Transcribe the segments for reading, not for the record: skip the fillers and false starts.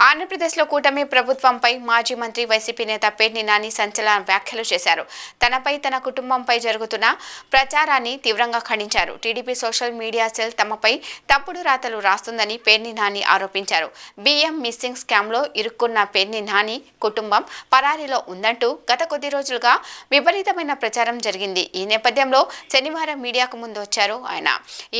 ఆంధ్రప్రదేశ్లో కూటమి ప్రభుత్వంపై మాజీ మంత్రి వైసీపీ నేత పేర్ని నాని సంచలన వ్యాఖ్యలు చేశారు. తనపై తన కుటుంబంపై జరుగుతున్న ప్రచారాన్ని తీవ్రంగా ఖండించారు. టీడీపీ సోషల్ మీడియా సెల్ తమపై తప్పుడు రాతలు రాస్తుందని పేర్ని నాని ఆరోపించారు. బియ్యం మిస్సింగ్ స్కామ్లో ఇరుక్కున్న పేర్ని నాని కుటుంబం పరారీలో ఉందంటూ గత కొద్ది రోజులుగా విపరీతమైన ప్రచారం జరిగింది. ఈ నేపథ్యంలో శనివారం మీడియాకు ముందు వచ్చారు ఆయన.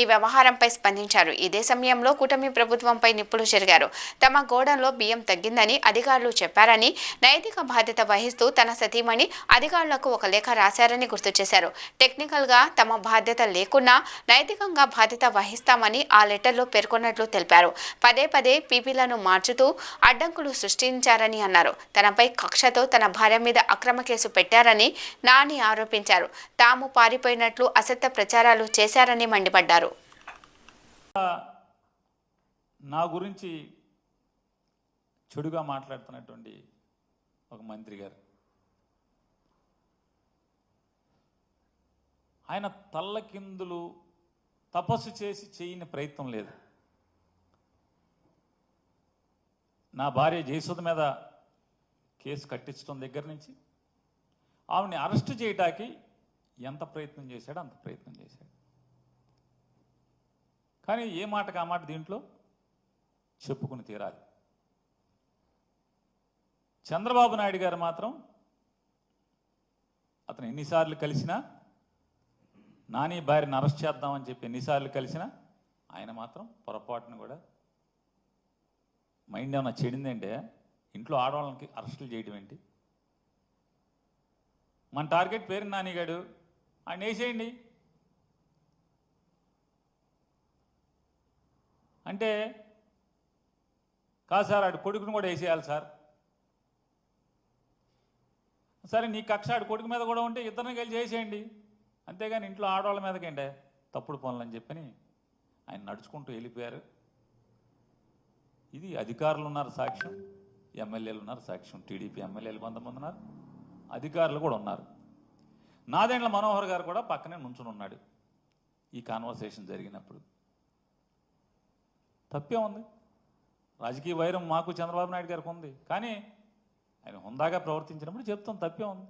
ఈ వ్యవహారంపై స్పందించారు. ఇదే సమయంలో కూటమి ప్రభుత్వంపై నిప్పులు చెరిగారు. తమ గోడంలో బియ్యం తగ్గిందని అధికారులు చెప్పారని, నైతిక బాధ్యత వహిస్తూ తన సతీమణి అధికారులకు ఒక లేఖ రాశారని గుర్తు చేశారు. టెక్నికల్ గా తమ బాధ్యత లేకున్నా నైతికంగా బాధ్యత వహిస్తామని ఆ లెటర్లో పేర్కొన్నట్లు తెలిపారు. పదే పదే పీపీలను మార్చుతూ అడ్డంకులు సృష్టించారని అన్నారు. తనపై కక్షతో తన భార్య మీద అక్రమ కేసు పెట్టారని నాని ఆరోపించారు. తాము పారిపోయినట్లు అసత్య ప్రచారాలు చేశారని మండిపడ్డారు. నా గురించి చెడుగా మాట్లాడుతున్నటువంటి ఒక మంత్రి గారు, ఆయన తల్లకిందులు తపస్సు చేసి చేయని ప్రయత్నం లేదు. నా భార్య జయసుధ మీద కేసు కట్టించడం దగ్గర నుంచి ఆవిడని అరెస్ట్ చేయడానికి ఎంత ప్రయత్నం చేశాడో అంత ప్రయత్నం చేశాడు. కానీ ఏ మాటకు ఆ మాట దీంట్లో చెప్పుకుని తీరాలి. చంద్రబాబు నాయుడు గారు మాత్రం అతను ఎన్నిసార్లు కలిసినా, నాని భార్యను అరెస్ట్ చేద్దామని చెప్పి ఎన్నిసార్లు కలిసినా ఆయన మాత్రం పొరపాటును కూడా మైండ్ ఏమన్నా చెడిందంటే ఇంట్లో ఆడవాళ్ళకి అరెస్టులు చేయడం ఏంటి? మన టార్గెట్ పేరు నానిగాడు, ఆయన వేసేయండి అంటే, కాదు సార్ ఆడు కొడుకును కూడా వేసేయాలి సార్. సరే నీ కక్ష ఆడు కొడుకు మీద కూడా ఉంటే ఇద్దరిని కలిసి చేసేయండి, అంతేగాని ఇంట్లో ఆడవాళ్ళ మీదకేంటే తప్పుడు పనులు అని చెప్పని ఆయన నడుచుకుంటూ వెళ్ళిపోయారు. ఇది అధికారులు ఉన్నారు సాక్ష్యం, ఎమ్మెల్యేలు ఉన్నారు సాక్ష్యం. టీడీపీ ఎమ్మెల్యేలు కొంతమంది ఉన్నారు, అధికారులు కూడా ఉన్నారు. నాదెండ్ల మనోహర్ గారు కూడా పక్కనే నుంచుని ఉన్నాడు ఈ కాన్వర్సేషన్ జరిగినప్పుడు. తప్పే ఉంది. రాజకీయ వైరం మాకు చంద్రబాబు నాయుడు గారికి ఉంది, కానీ ఆయన హుందాగా ప్రవర్తించినప్పుడు చెప్తాం తప్పే ఉంది.